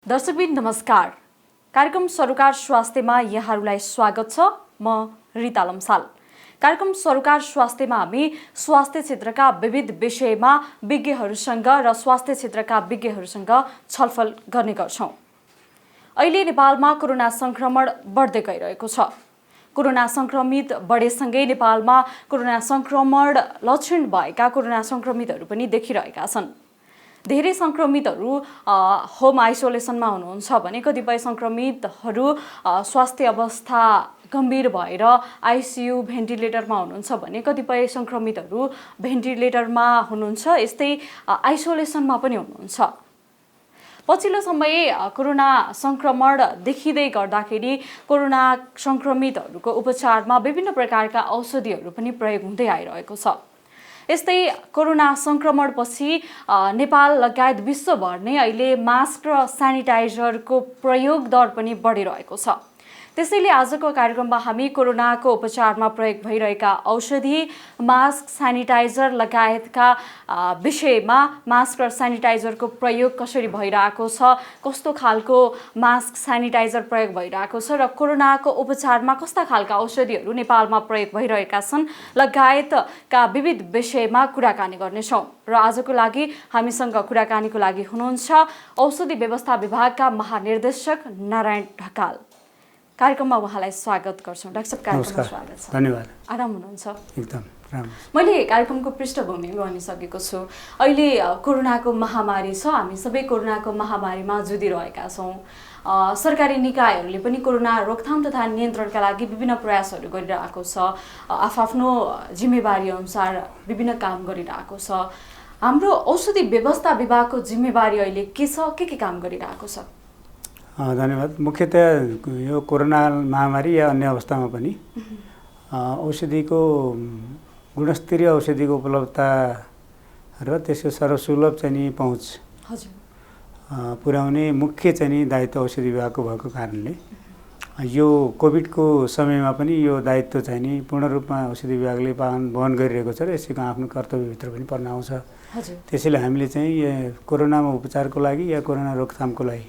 दर्शकबिन नमस्कार। कार्यक्रम सरोकार स्वास्थ्यमा यहाँहरूलाई स्वागत छ। म रिता लम्साल। कार्यक्रम सरोकार स्वास्थ्यमा हामी स्वास्थ्य क्षेत्रका विविध विषयमा विज्ञहरूसँग र स्वास्थ्य क्षेत्रका विज्ञहरूसँग छलफल गर्ने गर्छौं। अहिले नेपालमा कोरोना संक्रमण बढ्दै गइरहेको छ। कोरोना संक्रमित बढेसँगै नेपालमा कोरोना संक्रमण लक्षण भएका कोरोना संक्रमितहरू पनि देखिरहेका छन्। धेरै संक्रमितहरू होम आइसोलेसनमा हुनुहुन्छ भने कतिपय संक्रमितहरू स्वास्थ्य अवस्था गम्भीर भएर आइसियु भेन्टिलेटरमा हुनुहुन्छ भने कतिपय संक्रमितहरू भेन्टिलेटरमा हुनुहुन्छ, यस्तै आइसोलेसनमा पनि हुनुहुन्छ। पछिल्लो समय कोरोना संक्रमण देखिँदै गर्दाखेरि कोरोना संक्रमितहरूको उपचारमा विभिन्न प्रकारका औषधिहरू पनि प्रयोग हुँदै आइरहेको छ। यस्तै कोरोना संक्रमणपछि नेपाल लगायत विश्वभर नै अहिले मास्क र सेनिटाइजरको प्रयोग दर पनि बढिरहेको छ। त्यसैले आजको कार्यक्रममा हामी कोरोनाको उपचारमा प्रयोग भइरहेका औषधि, मास्क, सेनिटाइजर लगायतका विषयमा मास्क र सेनिटाइजरको प्रयोग कसरी भइरहेको छ, कस्तो खालको मास्क सेनिटाइजर प्रयोग भइरहेको छ र कोरोनाको उपचारमा कस्ता खालका औषधिहरू नेपालमा प्रयोग भइरहेका छन् लगायतका विविध विषयमा कुराकानी गर्नेछौँ। र आजको लागि हामीसँग कुराकानीको लागि हुनुहुन्छ औषधि व्यवस्था विभागका महानिर्देशक नारायण ढकाल। कार्यक्रममा उहाँलाई स्वागत गर्छौँ। डाक्टर साहब, कार्यक्रममा स्वागत छ। धन्यवाद। आराम हुनुहुन्छ? एकदम राम्रो। मैले कार्यक्रमको पृष्ठभूमि भनिसकेको छु। अहिले कोरोनाको महामारी छ। हामी सबै कोरोनाको महामारीमा जुधिरहेका छौँ। सरकारी निकायहरूले पनि कोरोना रोकथाम तथा नियन्त्रणका लागि विभिन्न प्रयासहरू गरिरहेको छ। आफ्नो जिम्मेवारी अनुसार विभिन्न काम गरिरहेको छ। हाम्रो औषधि व्यवस्था विभागको जिम्मेवारी अहिले के छ, के काम गरिरहेको छ? धन्यवाद। मुख्यतः यो कोरोना महामारी या अन्य अवस्थामा पनि औषधिको गुणस्तरीय औषधिको उपलब्धता र त्यसको सर्वसुलभ चाहिँ पहुँच पुर्याउने मुख्य चाहिँ दायित्व औषधि विभागको भएको कारणले यो कोभिडको समयमा पनि यो दायित्व चाहिँ नि पूर्ण रूपमा औषधि विभागले वहन गरिरहेको छ र यसको आफ्नो कर्तव्यभित्र पनि पर्न आउँछ। त्यसैले हामीले चाहिँ कोरोनामा उपचारको लागि या कोरोना रोकथामको लागि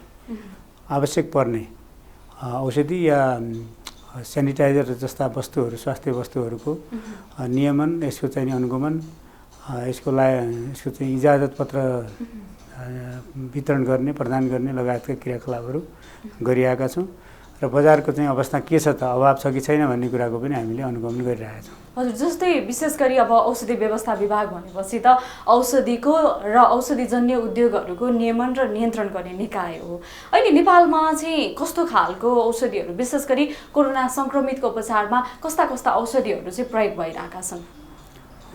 आवश्यक पर्ने औषधि या सेनिटाइजर जस्ता वस्तुहरू, स्वास्थ्य वस्तुहरूको नियमन, यसको चाहिँ अनुगमन, यसको चाहिँ इजाजत पत्र वितरण गर्ने, प्रदान गर्ने लगायतका क्रियाकलापहरू गरिरहेका छौँ र बजारको चाहिँ अवस्था के छ त, अभाव छ कि छैन भन्ने कुराको पनि हामीले अनुगमन गरिरहेका छौँ। हजुर, जस्तै विशेष गरी अब औषधि व्यवस्था विभाग भनेपछि त औषधिको र औषधिजन्य उद्योगहरूको नियमन र नियन्त्रण गर्ने निकाय हो। अहिले नेपालमा चाहिँ कस्तो खालको औषधिहरू, विशेष गरी कोरोना संक्रमितको उपचारमा कस्ता कस्ता औषधिहरू चाहिँ प्रयोग भइरहेका छन्?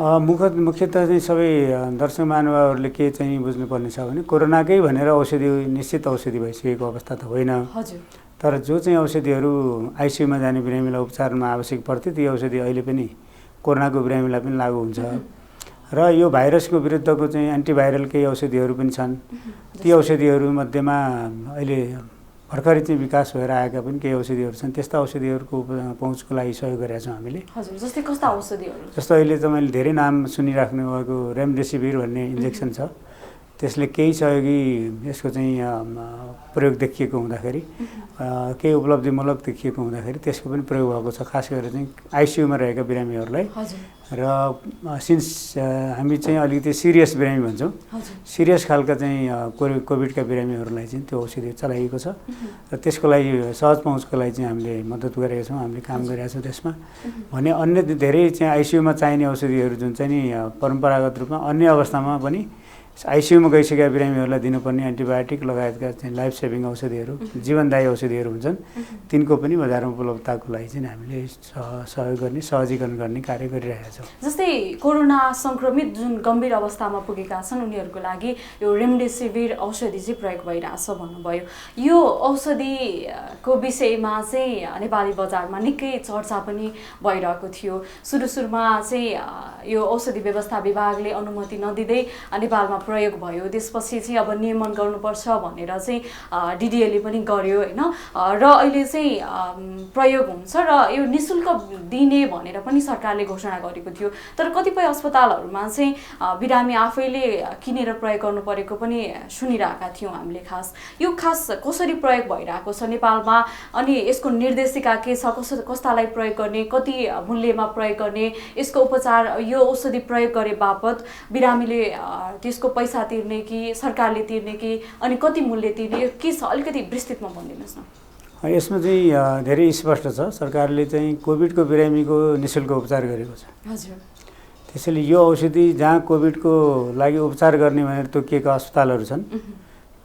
मुख्यतः चाहिँ सबै दर्शक महानुभावहरूले के चाहिँ बुझ्नुपर्ने छ भने कोरोनाकै भनेर औषधि निश्चित औषधि भइसकेको अवस्था त होइन। हजुर। तर जो चाहिँ औषधिहरू आइसियुमा जाने बिरामीलाई उपचारमा आवश्यक पर्थ्यो ती औषधि अहिले पनि कोरोनाको बिरामीलाई पनि लागू हुन्छ र यो भाइरसको विरुद्धको चाहिँ एन्टिभाइरल केही औषधिहरू पनि छन्। ती औषधिहरू मध्येमा अहिले भर्खरै चाहिँ विकास भएर आएका पनि केही औषधिहरू छन्। त्यस्ता औषधिहरूको पहुँचको लागि सहयोग गरेका छौँ हामीले। हजुर, जस्तै कस्ता औषधिहरू? जस्तो अहिले तपाईँले धेरै नाम सुनिराख्नु भएको रेमडेसिभिर भन्ने इन्जेक्सन छ। त्यसले केही सहयोगी यसको चाहिँ प्रयोग देखिएको हुँदाखेरि, केही उपलब्धिमूलक देखिएको हुँदाखेरि त्यसको पनि प्रयोग भएको छ, खास गरेर चाहिँ आइसियुमा रहेका बिरामीहरूलाई। र सिन्स हामी चाहिँ अलिकति सिरियस बिरामी भन्छौँ, सिरियस खालका चाहिँ कोभिडका बिरामीहरूलाई चाहिँ त्यो औषधि चलाइएको छ र त्यसको लागि सहज पहुँचको लागि चाहिँ हामीले मद्दत गरेका छौँ, हामीले काम गरिरहेका छौँ त्यसमा। भने अन्य धेरै चाहिँ आइसियुमा चाहिने औषधिहरू जुन चाहिँ नि परम्परागत रूपमा अन्य अवस्थामा पनि आइसियुमा गइसकेका बिरामीहरूलाई दिनुपर्ने एन्टिबायोटिक लगायतका चाहिँ लाइफ सेभिङ औषधिहरू, जीवनदायी औषधिहरू हुन्छन्, तिनको पनि बजारमा उपलब्धताको लागि चाहिँ हामीले सहयोग गर्ने, सहजीकरण गर्ने कार्य गरिरहेका छौँ। जस्तै कोरोना संक्रमित जुन गम्भीर अवस्थामा पुगेका छन् उनीहरूको लागि यो रेमडेसिभिर औषधि चाहिँ प्रयोग भइरहेछ भन्नुभयो। यो औषधिको विषयमा चाहिँ नेपाली बजारमा निकै चर्चा पनि भइरहेको थियो। सुरुमा चाहिँ यो औषधि व्यवस्था विभागले अनुमति नदिँदै नेपालमा प्रयोग भयो, त्यसपछि चाहिँ अब नियमन गर्नुपर्छ भनेर चाहिँ डिडिएले पनि गर्यो होइन, र अहिले चाहिँ प्रयोग हुन्छ र यो निःशुल्क दिने भनेर पनि सरकारले घोषणा गरेको थियो। तर कतिपय अस्पतालहरूमा चाहिँ बिरामी आफैले किनेर प्रयोग गर्नु परेको पनि सुनिरहेका थियौँ हामीले। यो खास कसरी प्रयोग भइरहेको छ नेपालमा, अनि यसको निर्देशिका के छ, कस्तालाई प्रयोग गर्ने, कति मूल्यमा प्रयोग गर्ने, यसको उपचार यो औषधि प्रयोग गरे बापत बिरामीले त्यसको पैसा तिर्ने कि सरकारले तिर्ने कि, अनि कति मूल्य तिर्ने के छ, अलिकति विस्तृतमा भनिदिनुहोस् न। यसमा चाहिँ धेरै स्पष्ट छ, सरकारले चाहिँ कोभिडको बिरामीको निःशुल्क उपचार गरेको छ। हजुर। त्यसैले यो औषधि जहाँ कोभिडको लागि उपचार गर्ने भनेर तोकिएका अस्पतालहरू छन्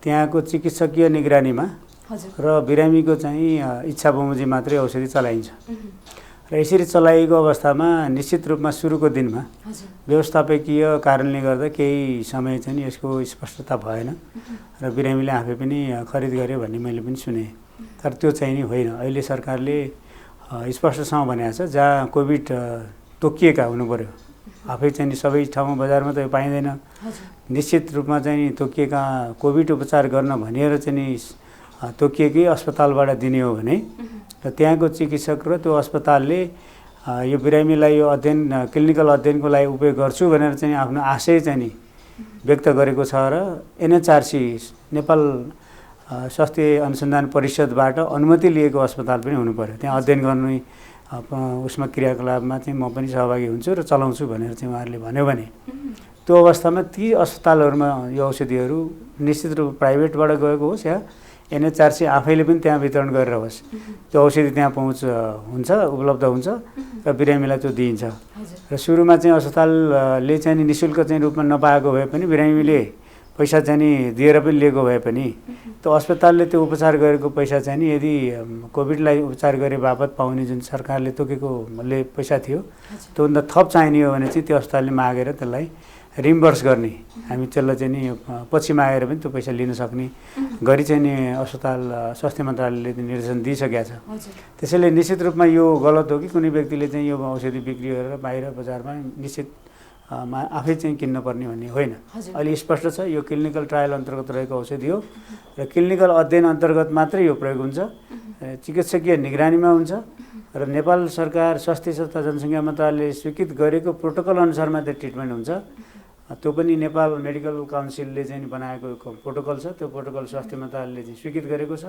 त्यहाँको चिकित्सकीय निगरानीमा र बिरामीको चाहिँ इच्छा बमोजिम मात्रै औषधि चलाइन्छ। र यसरी चलाइएको अवस्थामा निश्चित रूपमा सुरुको दिनमा व्यवस्थापकीय कारणले गर्दा केही समय चाहिँ यसको स्पष्टता भएन र बिरामीले आफै पनि खरिद गर्यो भन्ने मैले पनि सुने। तर त्यो चाहिँ नि होइन, अहिले सरकारले स्पष्टसँग भनेको छ जहाँ कोभिड तोकिएका हुनु पर्यो, आफै चाहिँ सबै ठाउँमा बजारमा त यो पाइँदैन, निश्चित रूपमा चाहिँ तोकिएका कोभिड उपचार गर्न भनेर चाहिँ तोकिएकै अस्पतालबाट दिने हो भने र त्यहाँको चिकित्सक र त्यो अस्पतालले यो बिरामीलाई यो अध्ययन क्लिनिकल अध्ययनको लागि उपयोग गर्छु भनेर चाहिँ आफ्नो आशय चाहिँ नि व्यक्त गरेको छ र एनएचआरसी नेपाल स्वास्थ्य अनुसन्धान परिषदबाट अनुमति लिएको अस्पताल पनि हुनु पर्यो। त्यहाँ अध्ययन गर्ने उसमा क्रियाकलापमा चाहिँ म पनि सहभागी हुन्छु र चलाउँछु भनेर चाहिँ उहाँहरूले भन्यो भने त्यो अवस्थामा ती अस्पतालहरूमा यो औषधिहरू निश्चित रूपमा प्राइभेटबाट गएको होस् या एनएचआरसी आफैले पनि त्यहाँ वितरण गरेर होस्, त्यो औषधि त्यहाँ पहुँच हुन्छ, उपलब्ध हुन्छ र बिरामीलाई त्यो दिइन्छ। र सुरुमा चाहिँ अस्पतालले चाहिँ निःशुल्क चाहिँ रूपमा नपाएको भए पनि बिरामीले पैसा चाहिँ दिएर पनि लिएको भए पनि त्यो अस्पतालले त्यो उपचार गरेको पैसा चाहिँ यदि कोभिडलाई उपचार गरे बापत पाउने जुन सरकारले तोकेकोले पैसा थियो त्योभन्दा थप चाहिने हो भने चाहिँ त्यो अस्पतालले मागेर त्यसलाई रिम्बर्स गर्ने, हामी त्यसलाई चाहिँ नि पछि मागेर पनि त्यो पैसा लिन सक्ने गरी चाहिँ नि अस्पताल स्वास्थ्य मन्त्रालयले निर्देशन दिइसकेको छ। त्यसैले निश्चित रूपमा यो गलत हो कि कुनै व्यक्तिले चाहिँ यो औषधि बिक्री गरेर बाहिर बजारमा निश्चित आफै चाहिँ किन्न पर्ने भन्ने होइन। अहिले स्पष्ट छ यो क्लिनिकल ट्रायल अन्तर्गत रहेको औषधि हो र क्लिनिकल अध्ययन अन्तर्गत मात्रै यो प्रयोग हुन्छ, चिकित्सकीय निगरानीमा हुन्छ र नेपाल सरकार स्वास्थ्य तथा जनसङ्ख्या मन्त्रालयले स्वीकृत गरेको प्रोटोकल अनुसार मात्रै ट्रिटमेन्ट हुन्छ। त्यो पनि नेपाल मेडिकल काउन्सिलले चाहिँ बनाएको प्रोटोकल छ, त्यो प्रोटोकल स्वास्थ्य मन्त्रालयले चाहिँ स्वीकृत गरेको छ।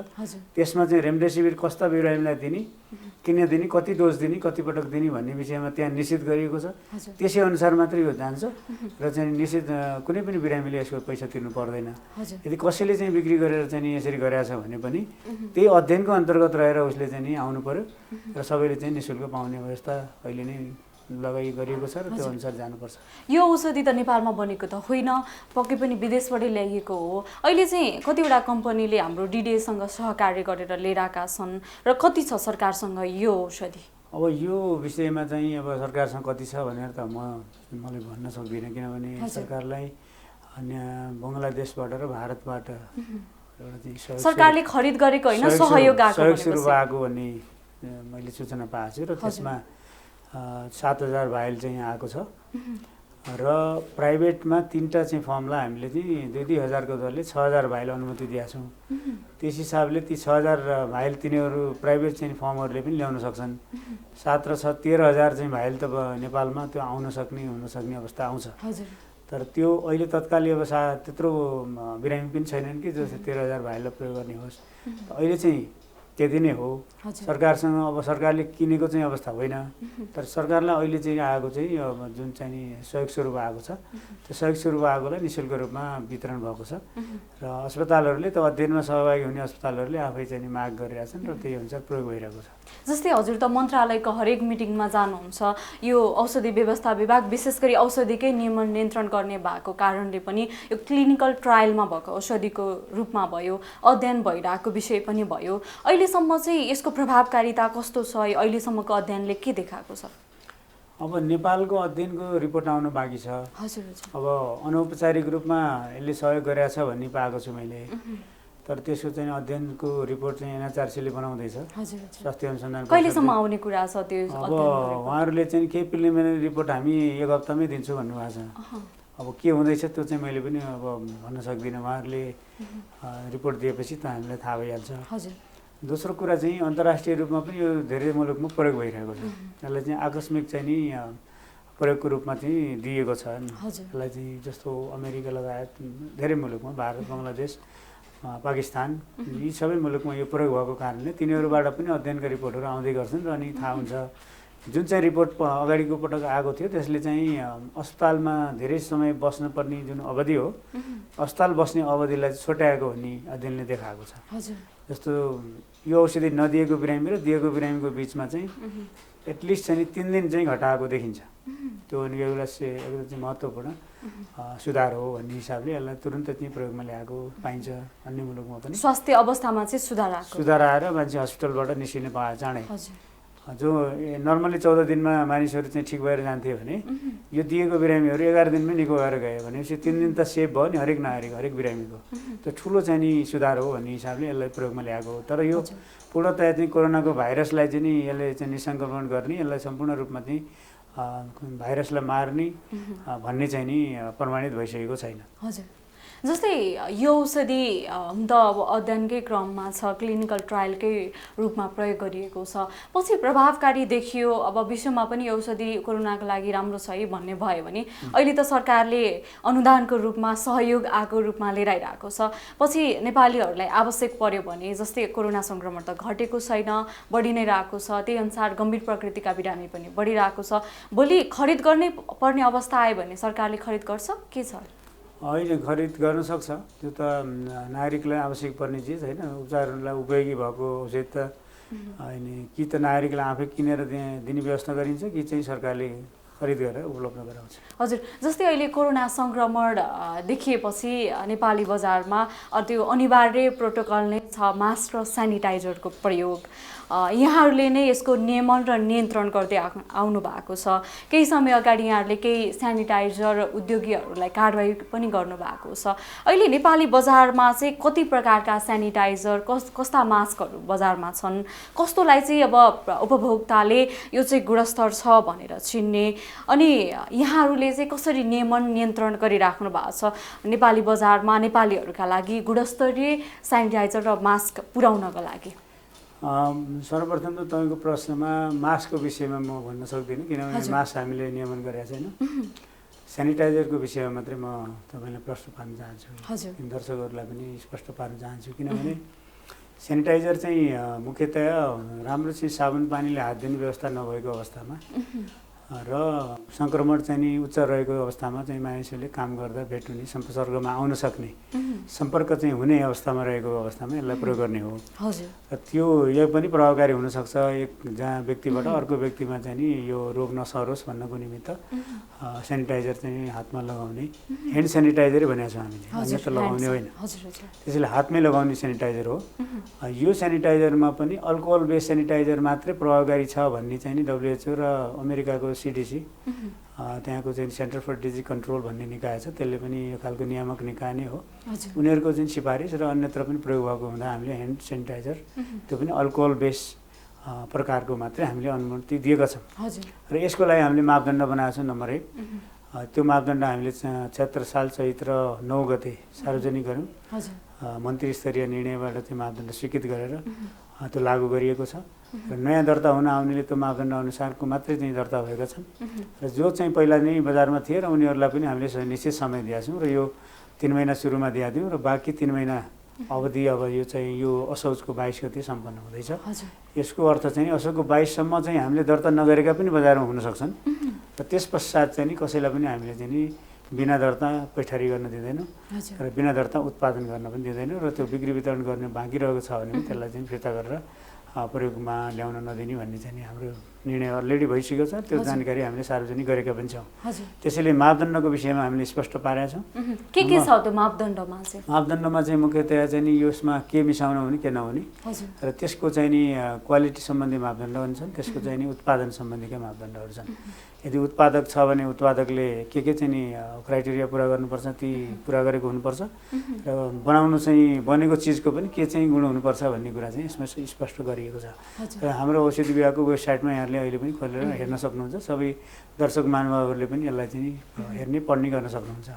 त्यसमा चाहिँ रेमडेसिभिर कस्ता बिरामीलाई दिने, किन दिने, कति डोज दिने, कति पटक दिने भन्ने विषयमा त्यहाँ निश्चित गरिएको छ। त्यसै अनुसार मात्रै यो जान्छ र चाहिँ निश्चित कुनै पनि बिरामीले यसको पैसा तिर्नु पर्दैन। यदि कसैले चाहिँ बिक्री गरेर चाहिँ यसरी गरेछ भने पनि त्यही अध्ययनको अन्तर्गत रहेर उसले चाहिँ नि आउनु पर्यो र सबैले चाहिँ निःशुल्क पाउने व्यवस्था अहिले नै लगाइ गरिएको छ र त्यो अनुसार जानुपर्छ। यो औषधि त नेपालमा बनेको त होइन, पक्कै पनि विदेशबाटै ल्याइएको हो। अहिले चाहिँ कतिवटा कम्पनीले हाम्रो डिडिएसँग सहकार्य गरेर लिएर आएका छन् र कति छ सरकारसँग यो औषधि? अब यो विषयमा चाहिँ अब सरकारसँग कति छ भनेर त मलाई भन्न सक्दिनँ, किनभने सरकारलाई अन्य बङ्गलादेशबाट र भारतबाट एउटा सरकारले खरिद गरेको होइन, सहयोग सुरु भएको भन्ने मैले सूचना पाएको छु र त्यसमा 7,000 भाइल चाहिँ आएको छ र प्राइभेटमा 3टा चाहिँ फर्मलाई हामीले चाहिँ 2,000को दरले 6,000 भाइल अनुमति दिएका छौँ। त्यस हिसाबले ती 6,000 भाइल तिनीहरू प्राइभेट चाहिँ फर्महरूले पनि ल्याउन सक्छन्। 7 र 6 13,000 चाहिँ भाइल त नेपालमा त्यो आउन सक्ने हुन सक्ने अवस्था आउँछ। तर त्यो अहिले तत्कालै अब त्यत्रो बिरामी पनि छैनन् कि जो 13,000 भाइललाई प्रयोग गर्ने होस्। अहिले चाहिँ त्यति नै हो। सरकारसँग अब सरकारले किनेको चाहिँ अवस्था होइन, तर सरकारलाई अहिले चाहिँ आएको चाहिँ अब जुन चाहिँ नि सहयोग स्वरूप आएको छ त्यो सहयोग स्वरूप आएकोलाई निःशुल्क रूपमा वितरण भएको छ र अस्पतालहरूले त अध्ययनमा सहभागी हुने अस्पतालहरूले आफै चाहिँ माग गरिरहेका छन् र त्यही अनुसार प्रयोग भइरहेको छ। जस्तै हजुर त मन्त्रालयको हरेक मिटिङमा जानुहुन्छ, यो औषधि व्यवस्था विभाग विशेष गरी औषधिकै नियमन नियन्त्रण गर्ने भएको कारणले पनि यो क्लिनिकल ट्रायलमा भएको औषधिको रूपमा भयो, अध्ययन भइरहेको विषय पनि भयो। अहिलेसम्म चाहिँ यसको प्रभावकारिता कस्तो छ, अहिलेसम्मको अध्ययनले के देखाएको छ? अब नेपालको अध्ययनको रिपोर्ट आउनु बाँकी छ। अब अनौपचारिक रूपमा यसले सहयोग गरेको छ भन्ने पाएको छु मैले, तर त्यसको चाहिँ अध्ययनको रिपोर्ट चाहिँ एनएचआरसीले बनाउँदैछ, स्वास्थ्य अनुसन्धान। कहिलेसम्म आउने कुरा छ त्यो? अब उहाँहरूले चाहिँ केही प्रिलिमिनरी रिपोर्ट हामी 1 हप्तामै दिन्छु भन्नुभएको छ। अब के हुँदैछ त्यो चाहिँ मैले पनि अब भन्न सक्दिनँ, उहाँहरूले रिपोर्ट दिएपछि त हामीलाई थाहा भइहाल्छ। हजुर। दोस्रो कुरा चाहिँ अन्तर्राष्ट्रिय रूपमा पनि यो धेरै मुलुकमा प्रयोग भइरहेको छ। यसलाई चाहिँ आकस्मिक चाहिँ नि प्रयोगको रूपमा चाहिँ दिएको छ। यसलाई चाहिँ जस्तो अमेरिका लगायत धेरै मुलुकमा, भारत, बङ्गलादेश, पाकिस्तान यी सबै मुलुकमा यो प्रयोग भएको कारणले तिनीहरूबाट पनि अध्ययनका रिपोर्टहरू आउँदै गर्छन् र अनि थाहा हुन्छ। जुन चाहिँ रिपोर्ट अगाडिको पटक आएको थियो त्यसले चाहिँ अस्पतालमा धेरै समय बस्नुपर्ने जुन अवधि हो, अस्पताल बस्ने अवधिलाई छोटाएको भन्ने अध्ययनले देखाएको छ। जस्तो यो औषधि नदिएको बिरामी र दिएको बिरामीको बिचमा चाहिँ एटलिस्ट चाहिँ 3 दिन चाहिँ घटाएको देखिन्छ। त्यो एउटा चाहिँ महत्त्वपूर्ण सुधार हो भन्ने हिसाबले यसलाई तुरुन्तै चाहिँ प्रयोगमा ल्याएको पाइन्छ। अन्य मुलुकमा पनि स्वास्थ्य अवस्थामा चाहिँ सुधार आएर मान्छे हस्पिटलबाट निस्किने पाए चाँडै। जो नर्मली 14 दिनमा मानिसहरू चाहिँ ठिक भएर जान्थे भने यो दिएको बिरामीहरू 11 दिनमै निको भएर गए भनेपछि 3 दिन त सेभ भयो नि हरेक बिरामीको। त्यो ठुलो चाहिँ नि सुधार हो भन्ने हिसाबले यसलाई प्रयोगमा ल्याएको हो। तर यो पूर्णतया चाहिँ कोरोनाको भाइरसलाई चाहिँ नि यसले चाहिँ निसङ्क्रमण गर्ने, यसलाई सम्पूर्ण रूपमा चाहिँ भाइरसलाई मार्ने भन्ने चाहिँ नि प्रमाणित भइसकेको छैन। हजुर। जस्तै यो औषधि त अब अध्ययनकै क्रममा छ, क्लिनिकल ट्रायलकै रूपमा प्रयोग गरिएको छ, पछि प्रभावकारी देखियो, अब विश्वमा पनि यो औषधि कोरोनाको लागि राम्रो छ है भन्ने भयो भने अहिले त सरकारले अनुदानको रूपमा सहयोग आएको रूपमा लिएर आइरहेको छ। पछि नेपालीहरूलाई आवश्यक पर्यो भने जस्तै कोरोना सङ्क्रमण त घटेको छैन, बढी नै रहेको छ, त्यही अनुसार गम्भीर प्रकृतिका बिरामी पनि बढिरहेको छ, भोलि खरिद गर्नै पर्ने अवस्था आयो भने सरकारले खरिद गर्छ के छ? अहिले खरिद गर्न सक्छ। त्यो त नागरिकलाई आवश्यक पर्ने चिज होइन, उपचारलाई उपयोगी भएको औषध त होइन कि त नागरिकलाई आफै किनेर दिने व्यवस्था गरिन्छ कि चाहिँ सरकारले खरिद गरेर उपलब्ध गराउँछ। हजुर। जस्तै अहिले कोरोना सङ्क्रमण देखिएपछि नेपाली बजारमा त्यो अनिवार्य प्रोटोकल नै छ मास्क र सेनिटाइजरको प्रयोग। यहाँहरूले नै यसको नियमन र नियन्त्रण गर्दै आउनु भएको छ। केही समय अगाडि यहाँहरूले केही सेनिटाइजर उद्योगीहरूलाई कारवाही पनि गर्नुभएको छ। अहिले नेपाली बजारमा चाहिँ कति प्रकारका सेनिटाइजर कस्ता मास्कहरू बजारमा छन्, कस्तोलाई चाहिँ अब उपभोक्ताले यो चाहिँ गुणस्तर छ भनेर चिन्ने, अनि यहाँहरूले चाहिँ कसरी नियमन नियन्त्रण गरिराख्नु भएको छ नेपाली बजारमा नेपालीहरूका लागि गुणस्तरीय सेनिटाइजर र मास्क पुर्याउनको लागि? सर्वप्रथम त तपाईँको प्रश्नमा मास्कको विषयमा म भन्न सक्दिनँ, किनभने मास्क हामीले नियमन गरेका छैनौँ। सेनिटाइजरको विषयमा मात्रै म तपाईँलाई प्रश्न पार्न चाहन्छु, दर्शकहरूलाई पनि स्पष्ट पार्न चाहन्छु। किनभने सेनिटाइजर चाहिँ मुख्यतया राम्रो चाहिँ साबुन पानीले हात धुने व्यवस्था नभएको अवस्थामा र सङ्क्रमण चाहिँ नि उच्च रहेको अवस्थामा चाहिँ मानिसहरूले काम गर्दा भेट्ने सम्पर्कमा आउन सक्ने, सम्पर्क चाहिँ हुने अवस्थामा रहेको अवस्थामा यसलाई प्रयोग गर्ने हो। र त्यो यो पनि प्रभावकारी हुनसक्छ एक जहाँ व्यक्तिबाट अर्को व्यक्तिमा चाहिँ नि यो रोग नसरोस् भन्नको निमित्त सेनिटाइजर चाहिँ हातमा लगाउने, ह्यान्ड सेनिटाइजरै भनेको छौँ हामीले, अन्य त लगाउने होइन। त्यसैले हातमै लगाउने सेनिटाइजर हो। यो सेनिटाइजरमा पनि अल्कोहल बेस सेनिटाइजर मात्रै प्रभावकारी छ भन्ने चाहिँ नि WHO र अमेरिकाको CDC त्यहाँको चाहिँ सेन्टर फर डिजिज कन्ट्रोल भन्ने निकाय छ, त्यसले पनि यो खालको नियामक निकाय नै हो। उनीहरूको चाहिँ सिफारिस र अन्यत्र पनि प्रयोग भएको हुँदा हामीले ह्यान्ड सेनिटाइजर त्यो पनि अल्कोहल बेस प्रकारको मात्रै हामीले अनुमति दिएका छौँ। र यसको लागि हामीले मापदण्ड बनाएको छौँ। नम्बर 1 त्यो मापदण्ड हामीले 76 साल चैत्र 9 गते सार्वजनिक गऱ्यौँ। मन्त्री स्तरीय निर्णयबाट त्यो मापदण्ड स्वीकृत गरेर त्यो लागू गरिएको छ र नयाँ दर्ता हुन आउनेले त्यो मापदण्ड अनुसारको मात्रै चाहिँ दर्ता भएका छन्। र जो चाहिँ पहिला नै बजारमा थिए र उनीहरूलाई पनि हामीले निश्चित समय दिएका छौँ र यो 3 महिना सुरुमा दिइदियौँ र बाँकी 3 महिना अवधि अब यो चाहिँ यो असोजको 22 गते सम्पन्न हुँदैछ। यसको अर्थ चाहिँ असोजको 22 सम्म चाहिँ हामीले दर्ता नगरेका पनि बजारमा हुन सक्छन् र त्यस पश्चात चाहिँ नि कसैलाई पनि हामीले चाहिँ नि बिना दर्ता पैठारी गर्न दिँदैनौँ र बिना दर्ता उत्पादन गर्न पनि दिँदैनौँ र त्यो बिक्री वितरण गर्ने बाँकी रहेको छ भने पनि त्यसलाई चाहिँ फिर्ता गरेर प्रयोगमा ल्याउन नदिने भन्ने चाहिँ नि हाम्रो निर्णय अलरेडी भइसकेको छ। त्यो जानकारी हामीले सार्वजनिक गरेका पनि छौँ। त्यसैले मापदण्डको विषयमा हामीले स्पष्ट पारेका छौँ। के छ त्यो मापदण्डमा चाहिँ? मापदण्डमा चाहिँ मुख्यतया चाहिँ नि यसमा के मिसाउन हुने के नहुने र त्यसको चाहिँ नि क्वालिटी सम्बन्धी मापदण्ड हुन्छन्, त्यसको चाहिँ नि उत्पादन सम्बन्धीका मापदण्डहरू छन्। यदि उत्पादक छ भने उत्पादकले के चाहिँ नि क्राइटेरिया पुरा गर्नुपर्छ, ती पुरा गरेको हुनुपर्छ र बनाउनु चाहिँ बनेको चिजको पनि के चाहिँ गुण हुनुपर्छ भन्ने कुरा चाहिँ यसमा स्पष्ट गरिएको छ। र हाम्रो औषधि विभागको वेबसाइटमा यहाँले यहाँहरूले अहिले पनि खोलेर हेर्न सक्नुहुन्छ। सबै दर्शक महानुभावहरूले पनि यसलाई चाहिँ हेर्ने पढ्ने गर्न सक्नुहुन्छ।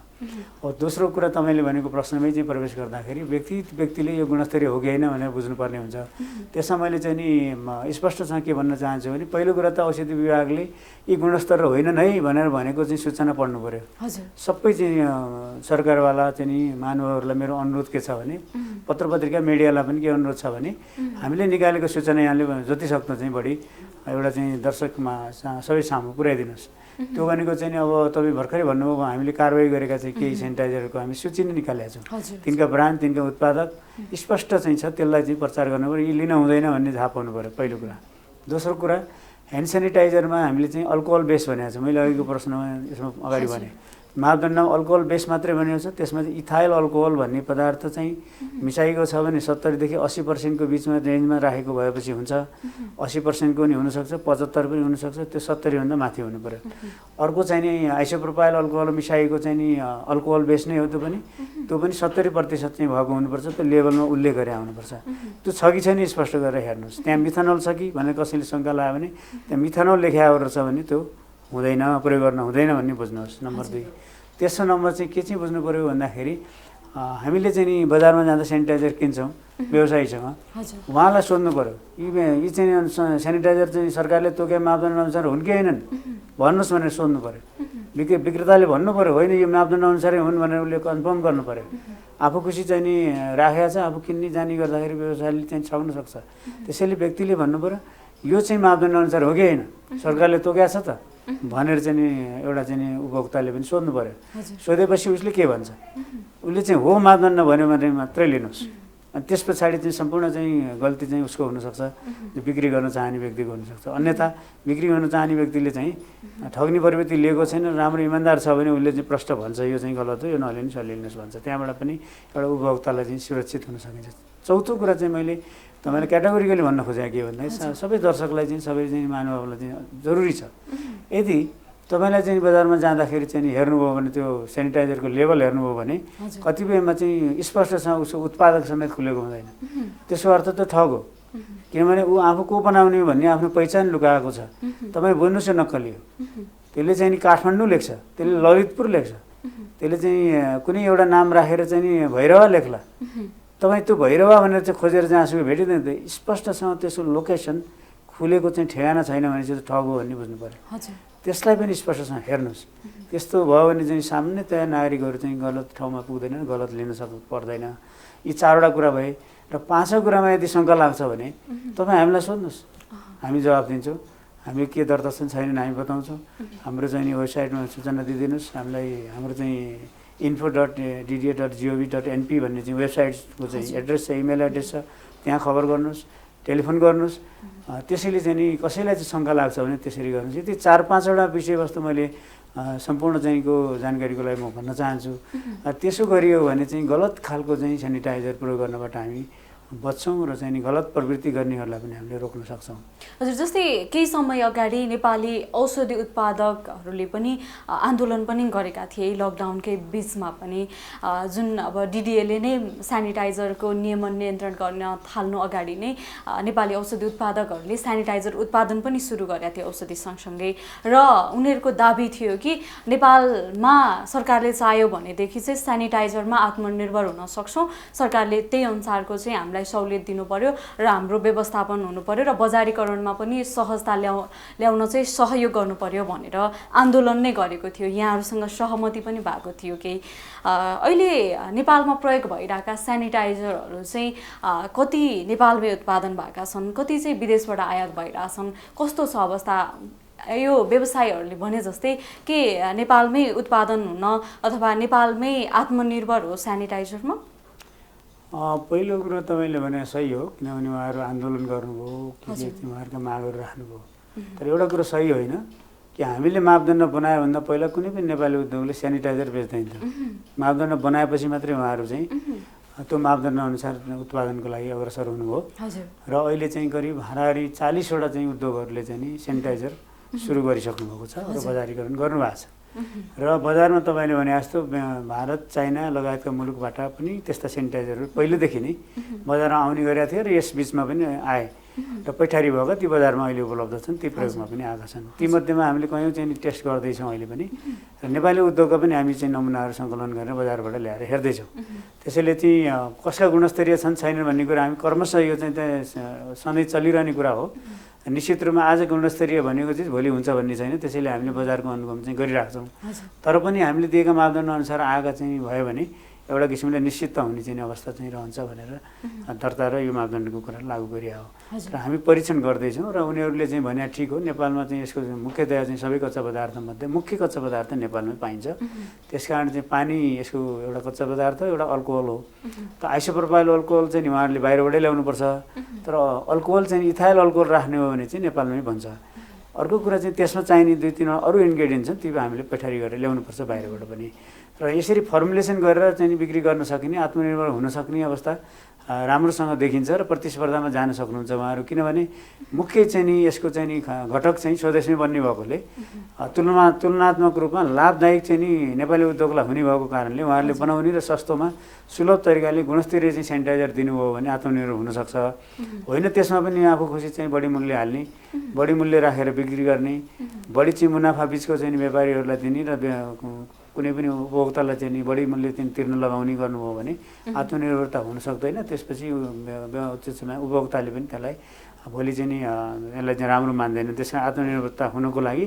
दोस्रो कुरा तपाईँले भनेको प्रश्नमै चाहिँ प्रवेश गर्दाखेरि व्यक्तिले यो गुणस्तरीय हो कि होइन भनेर बुझ्नुपर्ने हुन्छ। त्यसमा मैले चाहिँ नि स्पष्टसँग के भन्न चाहन्छु भने पहिलो कुरा त औषधि विभागले यी गुणस्तर होइनन् है भनेर भनेको चाहिँ सूचना पढ्नु पर्यो। सबै चाहिँ सरकारवाला चाहिँ नि महानुभावहरूलाई मेरो अनुरोध के छ भने पत्र पत्रिका मिडियालाई पनि के अनुरोध छ भने हामीले निकालेको सूचना यहाँले जति सक्दो चाहिँ बढी एउटा चाहिँ दर्शकमा सबै सामु पुर्याइदिनुहोस्। त्यो भनेको चाहिँ नि अब तपाईँ भर्खरै भन्नुभयो हामीले कारवाही गरेका चाहिँ केही सेनिटाइजरको हामी सूची नै निकालेका छौँ। तिनका ब्रान्ड तिनका उत्पादक स्पष्ट चाहिँ छ, त्यसलाई चाहिँ प्रचार गर्नु पऱ्यो। यी लिन हुँदैन भन्ने थाहा पाउनु पऱ्यो पहिलो कुरा। दोस्रो कुरा ह्यान्ड सेनिटाइजरमा हामीले चाहिँ अल्कोहल बेस भनेको छ। मैले अघिको प्रश्नमा यसमा अगाडि भने मापदण्डमा अल्कोहल बेस मात्रै भनेको छ। त्यसमा चाहिँ इथाइल अल्कोहल भन्ने पदार्थ चाहिँ मिसाइएको छ भने 70 देखि 80% बिचमा रेन्जमा राखेको भएपछि हुन्छ। 80% पनि हुनसक्छ, 75 पनि हुनसक्छ, त्यो 70 भन्दा माथि हुनु पर्यो। अर्को चाहिँ नि आइसोप्रोपाइल अल्कोहल मिसाइएको चाहिँ नि अल्कोहल बेस नै हो। त्यो पनि 70% चाहिँ भएको हुनुपर्छ। त्यो लेभलमा उल्लेख गरे आउनुपर्छ। त्यो छ कि छैन स्पष्ट गरेर हेर्नुहोस्। त्यहाँ मिथानोल छ कि भनेर कसैले शङ्का लाग्यो भने त्यहाँ मिथानोल लेखाएको रहेछ भने त्यो हुँदैन, प्रयोग गर्न हुँदैन भन्ने बुझ्नुहोस्। नम्बर 2। तेस्रो नम्बर चाहिँ के चाहिँ बुझ्नु पऱ्यो भन्दाखेरि हामीले चाहिँ नि बजारमा जाँदा सेनिटाइजर किन्छौँ व्यवसायीसँग, उहाँलाई सोध्नु पऱ्यो यी चाहिँ सेनिटाइजर चाहिँ सरकारले तोकेको मापदण्ड अनुसार हुन् कि होइनन् भन्नुहोस् भनेर सोध्नु पऱ्यो। विक्रेताले भन्नु पऱ्यो होइन यो मापदण्ड अनुसारै हुन् भनेर उसले कन्फर्म गर्नु पऱ्यो। आफू खुसी चाहिँ नि राखेको छ, आफू किन्ने जाने गर्दाखेरि व्यवसायले चाहिँ ठग्न सक्छ। त्यसैले व्यक्तिले भन्नु पऱ्यो यो चाहिँ मापदण्ड अनुसार हो कि होइन, सरकारले तोकेको छ त भनेर चाहिँ नि एउटा चाहिँ नि उपभोक्ताले पनि सोध्नु पऱ्यो। सोधेपछि उसले के भन्छ, उसले चाहिँ हो मापदण्ड भन्यो भने मात्रै लिनुहोस्। अनि त्यस पछाडि चाहिँ सम्पूर्ण चाहिँ गल्ती चाहिँ उसको हुनसक्छ, बिक्री गर्न चाहने व्यक्तिको हुनसक्छ। अन्यथा बिक्री गर्न चाहने व्यक्तिले चाहिँ ठग्ने प्रवृत्ति लिएको छैन, राम्रो इमान्दार छ भने उसले चाहिँ प्रष्ट भन्छ यो चाहिँ गलत हो, यो नलिनु सलिनुहोस् भन्छ। त्यहाँबाट पनि एउटा उपभोक्तालाई चाहिँ सुरक्षित हुन सकिन्छ। चौथो कुरा चाहिँ मैले तपाईँले क्याटेगोरिकली भन्न खोजेको के भन्दाखेरि सबै दर्शकलाई चाहिँ सबै चाहिँ महानुभावलाई चाहिँ जरुरी छ। यदि तपाईँलाई चाहिँ बजारमा जाँदाखेरि चाहिँ हेर्नुभयो भने त्यो सेनिटाइजरको लेभल हेर्नुभयो भने कतिपयमा चाहिँ स्पष्टसँग उसको उत्पादक समेत खुलेको हुँदैन। त्यसको अर्थ त ठग हो, किनभने ऊ आफू को बनाउने भन्ने आफ्नो पहिचान लुकाएको छ। तपाईँ बुझ्नुहोस् यो नक्कली हो। त्यसले चाहिँ नि काठमाडौँ लेख्छ, त्यसले ललितपुर लेख्छ, त्यसले चाहिँ कुनै एउटा नाम राखेर चाहिँ नि भैरवा लेख्ला। तपाईँ त्यो भैरवा भनेर चाहिँ खोजेर जहाँसुकै भेटिँदैन, स्पष्टसँग त्यसको लोकेसन खुलेको चाहिँ ठेगाना छैन भने चाहिँ ठग हो भन्ने बुझ्नु पऱ्यो। त्यसलाई पनि स्पष्टसँग हेर्नुहोस्। त्यस्तो भयो भने चाहिँ सामान्यतया नागरिकहरू चाहिँ गलत ठाउँमा पुग्दैन, गलत लिन पर्दैन। यी 4वटा कुरा भए र 5औँ कुरामा यदि शङ्का लाग्छ भने तपाईँ हामीलाई सोध्नुहोस्, हामी जवाफ दिन्छौँ। हामी के दर्ता छैन हामी बताउँछौँ। हाम्रो चाहिँ नि वेबसाइटमा सूचना दिइदिनुहोस्। हामीलाई हाम्रो चाहिँ info.dda.gov.np भन्ने चाहिँ वेबसाइटको चाहिँ एड्रेस छ, इमेल एड्रेस छ, त्यहाँ खबर गर्नुहोस्, टेलिफोन गर्नुहोस्। त्यसैले चाहिँ नि कसैलाई चाहिँ शङ्का लाग्छ भने त्यसरी गर्नुहोस्। यति 4-5वटा विषयवस्तु मैले सम्पूर्ण चाहिँको जानकारीको लागि म भन्न चाहन्छु। त्यसो गरियो भने चाहिँ गलत खालको चाहिँ सेनिटाइजर प्रयोग गर्नबाट हामी बच्छौँ र चाहिँ नि गलत प्रवृत्ति गर्नेहरूलाई पनि हामीले रोक्न सक्छौँ। हजुर, जस्तै केही समय अगाडि नेपाली औषधि उत्पादकहरूले पनि आन्दोलन पनि गरेका थिए लकडाउनकै बिचमा पनि, जुन अब डिडिएले नै सेनिटाइजरको नियमन नियन्त्रण गर्न थाल्नु अगाडि नै नेपाली औषधि उत्पादकहरूले सेनिटाइजर उत्पादन पनि सुरु गरेका थिए औषधि सँगसँगै। र उनीहरूको दाबी थियो कि नेपालमा सरकारले चाह्यो भनेदेखि चाहिँ सेनिटाइजरमा आत्मनिर्भर हुन सक्छौँ, सरकारले त्यही अनुसारको चाहिँ हामीलाई सहुलियत दिनु पर्यो र हाम्रो व्यवस्थापन हुनु पर्यो र बजारीकरणमा पनि सहजता ल्याउन चाहिँ सहयोग गर्नु पर्यो भनेर आन्दोलन नै गरेको थियो। यहाँहरूसँग सहमति पनि भएको थियो कि अहिले नेपालमा प्रयोग भइरहेका सेनिटाइजरहरू चाहिँ कति नेपालमै उत्पादन भएका छन्, कति चाहिँ विदेशबाट आयात भइरहेछन्, कस्तो छ अवस्था? यो व्यवसायीहरूले भने जस्तै के नेपालमै उत्पादन हुन अथवा नेपालमै आत्मनिर्भर हो सेनिटाइजरमा? पहिलो कुरो तपाईँले भने सही हो, किनभने उहाँहरू आन्दोलन गर्नुभयो, कि उहाँहरूका मागहरू राख्नुभयो। तर एउटा कुरो सही होइन कि हामीले मापदण्ड बनायो भन्दा पहिला कुनै पनि नेपाली उद्योगले सेनिटाइजर बेच्दैन थियो। मापदण्ड बनाएपछि मात्रै उहाँहरू चाहिँ त्यो मापदण्ड अनुसार उत्पादनको लागि अग्रसर हुनुभयो। र अहिले चाहिँ करिब हाराहारी 40वटा चाहिँ उद्योगहरूले चाहिँ नि सेनिटाइजर सुरु गरिसक्नु भएको छ र बजारीकरण गर्नुभएको छ। र बजारमा तपाईँले भने जस्तो भारत, चाइना लगायतका मुलुकबाट पनि त्यस्ता सेनिटाइजरहरू पहिलेदेखि नै बजारमा आउने गरेका थिए र यस बिचमा पनि आए। र पैठारी भएका ती बजारमा अहिले उपलब्ध छन्, ती प्रयोगमा पनि आएका छन्। तीमध्येमा हामीले कयौँ चाहिँ नि टेस्ट गर्दैछौँ अहिले पनि, र नेपाली उद्योगका पनि हामी चाहिँ नमुनाहरू सङ्कलन गरेर बजारबाट ल्याएर हेर्दैछौँ। त्यसैले चाहिँ कसका गुणस्तरीय छन् छैनन् भन्ने कुरा हामी क्रमशः यो चाहिँ सधैँ चलिरहने कुरा हो। निश्चित रूपमा आज गुणस्तरीय भनेको चिज भोलि हुन्छ भन्ने छैन, त्यसैले हामीले बजारको अनुभव चाहिँ गरिराख्छौँ। तर पनि हामीले दिएका मापदण्ड अनुसार आएका चाहिँ भयो भने एउटा किसिमले निश्चितता हुने चाहिँ अवस्था चाहिँ रहन्छ भनेर दर्ता र यो मापदण्डको कुरा लागू गरिया हो। र हामी परीक्षण गर्दैछौँ र उनीहरूले चाहिँ भने ठिक हो, नेपालमा चाहिँ यसको मुख्यतया चाहिँ सबै कच्चा पदार्थमध्ये मुख्य कच्चा पदार्थ नेपालमै पाइन्छ। त्यसकारण चाहिँ पानी यसको एउटा कच्चा पदार्थ एउटा अल्कोहल हो। त आइसोप्रोपाइल अल्कोहल चाहिँ उहाँहरूले बाहिरबाटै ल्याउनुपर्छ, तर अल्कोहल चाहिँ इथाइल अल्कोहल राख्ने हो भने चाहिँ नेपालमै भन्छ। अर्को कुरा चाहिँ त्यसमा चाहिने 2-3 अरू इन्ग्रेडियन्ट छन्, ती हामीले पैठारी गरेर ल्याउनुपर्छ बाहिरबाट पनि। र यसरी फर्मुलेसन गरेर चाहिँ बिक्री गर्न सकिने, आत्मनिर्भर हुन सक्ने अवस्था राम्रोसँग देखिन्छ र प्रतिस्पर्धामा जान सक्नुहुन्छ उहाँहरू। किनभने मुख्य चाहिँ नि यसको चाहिँ नि घटक चाहिँ स्वदेशमै बन्ने भएकोले तुलनात्मक रूपमा लाभदायक चाहिँ नि नेपाली उद्योगलाई हुने भएको कारणले उहाँहरूले बनाउने र सस्तोमा सुलभ तरिकाले गुणस्तरीय चाहिँ सेनिटाइजर दिनुभयो भने आत्मनिर्भर हुनसक्छ। होइन त्यसमा पनि आफू खुसी चाहिँ बढी मूल्य हाल्ने, बढी मूल्य राखेर बिक्री गर्ने, बढी चाहिँ मुनाफा बिचको चाहिँ व्यापारीहरूलाई दिने र कुनै पनि उपभोक्तालाई चाहिँ बढी मूल्य तिर्न लगाउने गर्नुभयो भने आत्मनिर्भरता हुन सक्दैन। त्यसपछि उपभोक्ताले पनि त्यसलाई भोलि चाहिँ नि यसलाई चाहिँ राम्रो मान्दैन। त्यस कारण आत्मनिर्भरता हुनको लागि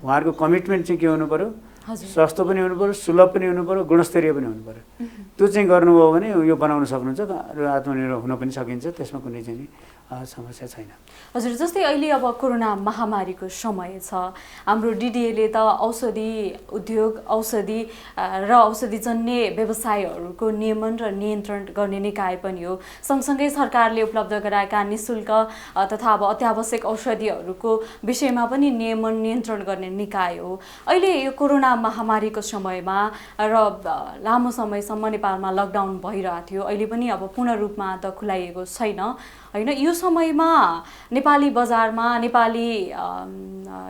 उहाँहरूको कमिटमेन्ट चाहिँ के हुनु पऱ्यो, सस्तो पनि हुनु पऱ्यो, सुलभ पनि हुनु पऱ्यो, गुणस्तरीय पनि हुनु पऱ्यो। त्यो चाहिँ गर्नुभयो भने यो बनाउन सक्नुहुन्छ र आत्मनिर्भर हुन पनि सकिन्छ, त्यसमा कुनै चाहिँ समस्या छैन। हजुर, जस्तै अहिले अब कोरोना महामारीको समय छ, हाम्रो डिडिएले त औषधि उद्योग, औषधि र औषधिजन्य व्यवसायहरूको नियमन र नियन्त्रण गर्ने निकाय पनि हो। सँगसँगै सरकारले उपलब्ध गराएका निःशुल्क तथा अब अत्यावश्यक औषधिहरूको विषयमा पनि नियमन नियन्त्रण गर्ने निकाय हो। अहिले यो कोरोना महामारीको समयमा र लामो समयसम्म नेपालमा लकडाउन भइरहेको थियो, अहिले पनि अब पूर्ण रूपमा त खुलाइएको छैन होइन। यो समयमा नेपाली बजारमा, नेपाली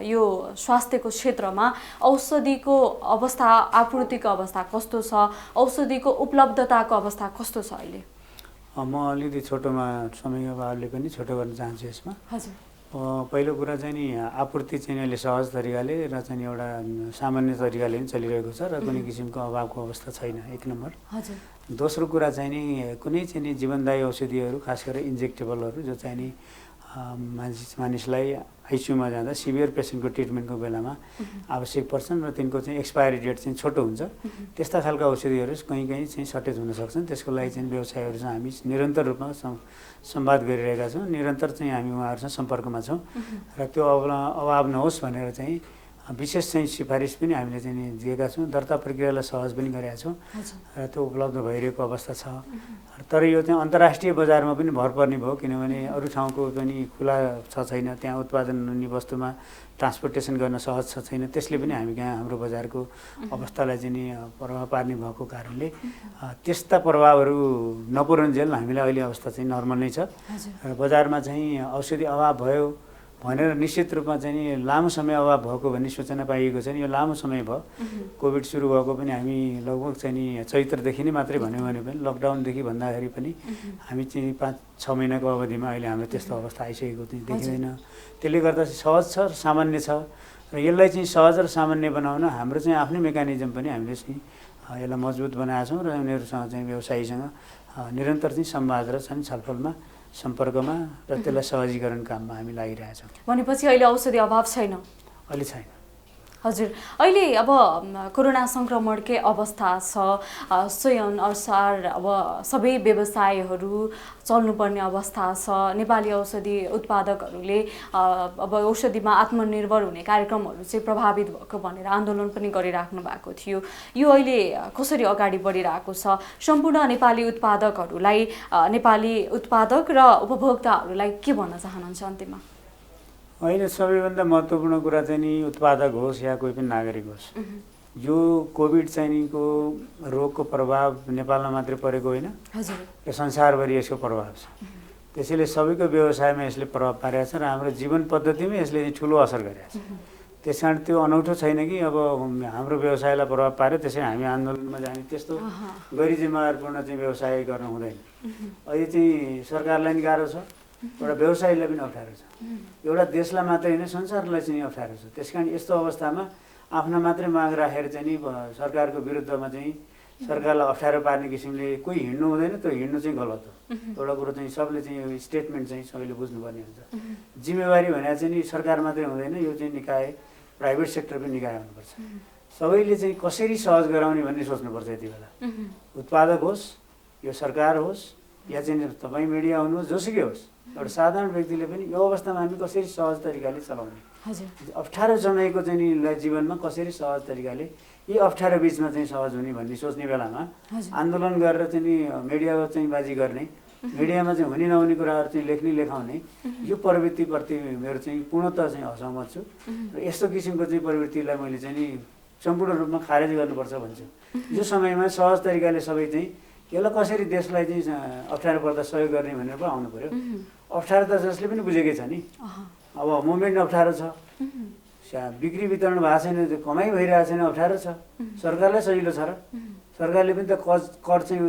यो स्वास्थ्यको क्षेत्रमा औषधिको अवस्था, आपूर्तिको अवस्था कस्तो छ, औषधिको उपलब्धताको अवस्था कस्तो छ अहिले? म अलिकति छोटोमा समयको अभावले पनि छोटो गर्न चाहन्छु यसमा। हजुर, पहिलो कुरा चाहिँ नि आपूर्ति चाहिँ अहिले सहज तरिकाले र चाहिँ एउटा सामान्य तरिकाले पनि चलिरहेको छ र कुनै किसिमको अभावको अवस्था छैन, 1 नम्बर। हजुर। दोस्रो कुरा चाहिँ नि कुनै चाहिँ नि जीवनदायी औषधिहरू, खास गरेर इन्जेक्टेबलहरू जो चाहिँ नि मानिसलाई आइसियुमा जाँदा सिभियर पेसेन्टको ट्रिटमेन्टको बेलामा आवश्यक पर्छन् र तिनको चाहिँ एक्सपायरी डेट चाहिँ छोटो हुन्छ, त्यस्ता खालका औषधिहरू कहीँ कहीँ चाहिँ सर्टेज हुन सक्छन्। त्यसको लागि चाहिँ व्यवसायहरूसँग हामी निरन्तर रूपमा संवाद गरिरहेका छौँ, निरन्तर चाहिँ हामी उहाँहरूसँग सम्पर्कमा छौँ र त्यो अभाव नहोस् भनेर चाहिँ विशेष चाहिँ सिफारिस पनि हामीले चाहिँ दिएका छौँ। दर्ता प्रक्रियालाई सहज पनि गरेका छौँ र त्यो उपलब्ध भइरहेको अवस्था छ। तर यो चाहिँ अन्तर्राष्ट्रिय बजारमा पनि भर पर्ने भयो, किनभने अरू ठाउँको पनि खुला छ छैन, त्यहाँ उत्पादन हुने वस्तुमा ट्रान्सपोर्टेसन गर्न सहज छ छैन, त्यसले पनि हामी यहाँ हाम्रो बजारको अवस्थालाई चाहिँ नि प्रभाव पार्ने भएको कारणले त्यस्ता प्रभावहरू नपुरुन्जेल हामीलाई अहिले अवस्था चाहिँ नर्मल नै छ। र बजारमा चाहिँ औषधि अभाव भयो भनेर निश्चित रूपमा चाहिँ नि लामो समय अभाव भएको भन्ने सूचना पाइएको छ नि। यो लामो समय भयो, कोभिड सुरु भएको पनि हामी लगभग चाहिँ नि चैत्रदेखि नै मात्रै भन्यो भने पनि लकडाउनदेखि भन्दाखेरि पनि हामी चाहिँ 5-6 महिनाको अवधिमा अहिले हाम्रो त्यस्तो अवस्था आइसकेको चाहिँ देखिँदैन। त्यसले गर्दा सहज छ र सामान्य छ र यसलाई चाहिँ सहज र सामान्य बनाउन हाम्रो चाहिँ आफ्नै मेकानिजम पनि हामीले चाहिँ यसलाई मजबुत बनाएका छौँ र उनीहरूसँग चाहिँ व्यवसायीसँग निरन्तर चाहिँ संवाद र चाहिँ छलफलमा सम्पर्कमा र त्यसलाई सहजीकरण काममा हामी लागिरहेछौँ। भनेपछि अहिले औषधि अभाव छैन? अहिले छैन। हजुर, अहिले अब कोरोना सङ्क्रमणकै अवस्था छ, सोही अनुसार अब सबै व्यवसायहरू चल्नुपर्ने अवस्था छ। नेपाली औषधि उत्पादकहरूले अब औषधिमा आत्मनिर्भर हुने कार्यक्रमहरू चाहिँ प्रभावित भएको भनेर आन्दोलन पनि गरिराख्नु भएको थियो। यो अहिले कसरी अगाडि बढिरहेको छ? सम्पूर्ण नेपाली उत्पादकहरूलाई, नेपाली उत्पादक र उपभोक्ताहरूलाई के भन्न चाहनुहुन्छ अन्त्यमा? अहिले सबैभन्दा महत्त्वपूर्ण कुरा चाहिँ नि उत्पादक होस् या कोही पनि नागरिक होस्, यो कोभिड चाहिँ निको रोगको प्रभाव नेपालमा मात्रै परेको होइन, यो संसारभरि यसको प्रभाव छ। त्यसैले सबैको व्यवसायमा यसले प्रभाव पारेको छ र हाम्रो जीवन पद्धतिमै यसले ठुलो असर गरेको छ। त्यस कारण त्यो अनौठो छैन कि अब हाम्रो व्यवसायलाई प्रभाव पार्यो त्यसैले हामी आन्दोलनमा जाने, त्यस्तो गैर जिम्मेवारपूर्ण चाहिँ व्यवसाय गर्न हुँदैन। अहिले चाहिँ सरकारलाई नि गाह्रो छ, एउटा व्यवसायीलाई पनि अप्ठ्यारो छ, एउटा देशलाई मात्रै होइन संसारलाई चाहिँ अप्ठ्यारो छ। त्यसकारण यस्तो अवस्थामा आफ्ना मात्रै माग राखेर चाहिँ नि सरकारको विरुद्धमा चाहिँ सरकारलाई अप्ठ्यारो पार्ने किसिमले कोही हिँड्नु हुँदैन, त्यो हिँड्नु चाहिँ गलत हो। एउटा कुरो चाहिँ सबले चाहिँ यो स्टेटमेन्ट चाहिँ सबैले बुझ्नुपर्ने हुन्छ। जिम्मेवारी भनेर चाहिँ नि सरकार मात्रै हुँदैन, यो चाहिँ निकाय प्राइभेट सेक्टर पनि निकाय हुनुपर्छ। सबैले चाहिँ कसरी सहज गराउने भन्ने सोच्नुपर्छ। यति बेला उत्पादक होस्, यो सरकार होस्, या चाहिँ तपाईँ मिडिया हुनुहोस्, जोसुकै होस्, एउटा साधारण व्यक्तिले पनि यो अवस्थामा हामी कसरी सहज तरिकाले चलाउने, अप्ठ्यारो समयको चाहिँ नि जीवनमा कसरी सहज तरिकाले यी अप्ठ्यारो बिचमा चाहिँ सहज हुने भन्ने सोच्ने बेलामा आन्दोलन गरेर चाहिँ नि मिडिया चाहिँ बाजी गर्ने, मिडियामा चाहिँ हुने नहुने कुराहरू चाहिँ लेखाउने यो प्रवृत्तिप्रति मेरो चाहिँ पूर्णतः चाहिँ असहमत छु। र यस्तो किसिमको चाहिँ प्रवृत्तिलाई मैले चाहिँ नि सम्पूर्ण रूपमा खारेज गर्नुपर्छ भन्छु। यो समयमा सहज तरिकाले सबै चाहिँ यसलाई कसरी देशलाई चाहिँ अप्ठ्यारो पर्दा सहयोग गर्ने भनेर पो आउनु पर्यो। अप्ठ्यारो त जसले पनि बुझेकै छ नि। अब मुभमेन्ट अप्ठ्यारो छ, बिक्री वितरण भएको छैन, त्यो कमाइ भइरहेको छैन, अप्ठ्यारो छ। सरकारलाई सजिलो छ र सरकारले पनि त कर चाहिँ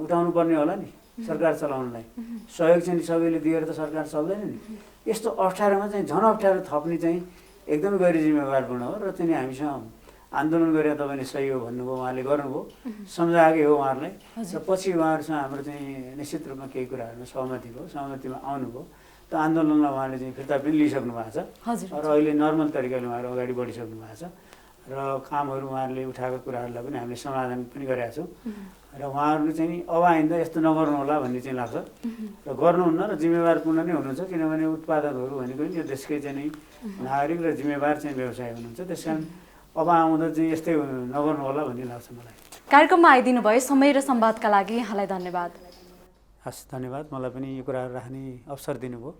उठाउनु पर्ने होला नि सरकार चलाउनलाई। सहयोग चाहिँ सबैले दिएर त सरकार चल्दैन नि। यस्तो अप्ठ्यारोमा चाहिँ झन् अप्ठ्यारो थप्ने चाहिँ एकदमै गैर जिम्मेवारपूर्ण हो। र चाहिँ हामीसँग आन्दोलन गरेर तपाईँले सही हो भन्नुभयो, उहाँले गर्नुभयो, सम्झाएकै हो उहाँहरूलाई। र पछि उहाँहरूसँग हाम्रो चाहिँ निश्चित रूपमा केही कुराहरूमा सहमति भयो, सहमतिमा आउनुभयो। त्यो आन्दोलनलाई उहाँले चाहिँ फिर्ता पनि लिइसक्नु भएको छ र अहिले नर्मल तरिकाले उहाँहरू अगाडि बढिसक्नु भएको छ र कामहरू उहाँहरूले उठाएको कुराहरूलाई पनि हामीले समाधान पनि गरेका छौँ। र उहाँहरूले चाहिँ अब आइन्दा यस्तो नगर्नु होला भन्ने चाहिँ लाग्छ र गर्नुहुन्न र जिम्मेवारपूर्ण नै हुनुहुन्छ। किनभने उत्पादकहरू भनेको नि यो देशकै चाहिँ नागरिक र जिम्मेवार चाहिँ व्यवसाय हुनुहुन्छ। त्यस कारण अब आउँदा चाहिँ यस्तै नगर्नु होला भन्ने लाग्छ मलाई। कार्यक्रममा आइदिनु भयो, समय र संवादका लागि यहाँलाई धन्यवाद। हस्, धन्यवाद। मलाई पनि यो कुराहरू राख्ने अवसर दिनुभयो।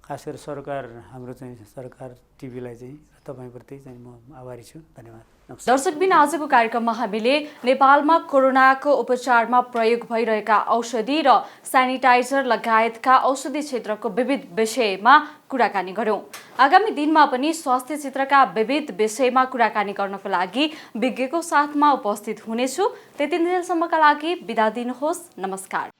खास गरी सरकार, हाम्रो चाहिँ सरकार टिभीलाई चाहिँ तपाईँप्रति चाहिँ म आभारी छु। धन्यवाद। दर्शकबिन आजको कार्यक्रममा हामीले नेपालमा कोरोनाको उपचारमा प्रयोग भइरहेका औषधि र सेनिटाइजर लगायतका औषधि क्षेत्रको विविध विषयमा कुराकानी गऱ्यौँ। आगामी दिनमा पनि स्वास्थ्य क्षेत्रका विविध विषयमा कुराकानी गर्नको लागि विज्ञको साथमा उपस्थित हुनेछु। त्यति बेलासम्मका लागि बिदा दिनुहोस्। नमस्कार।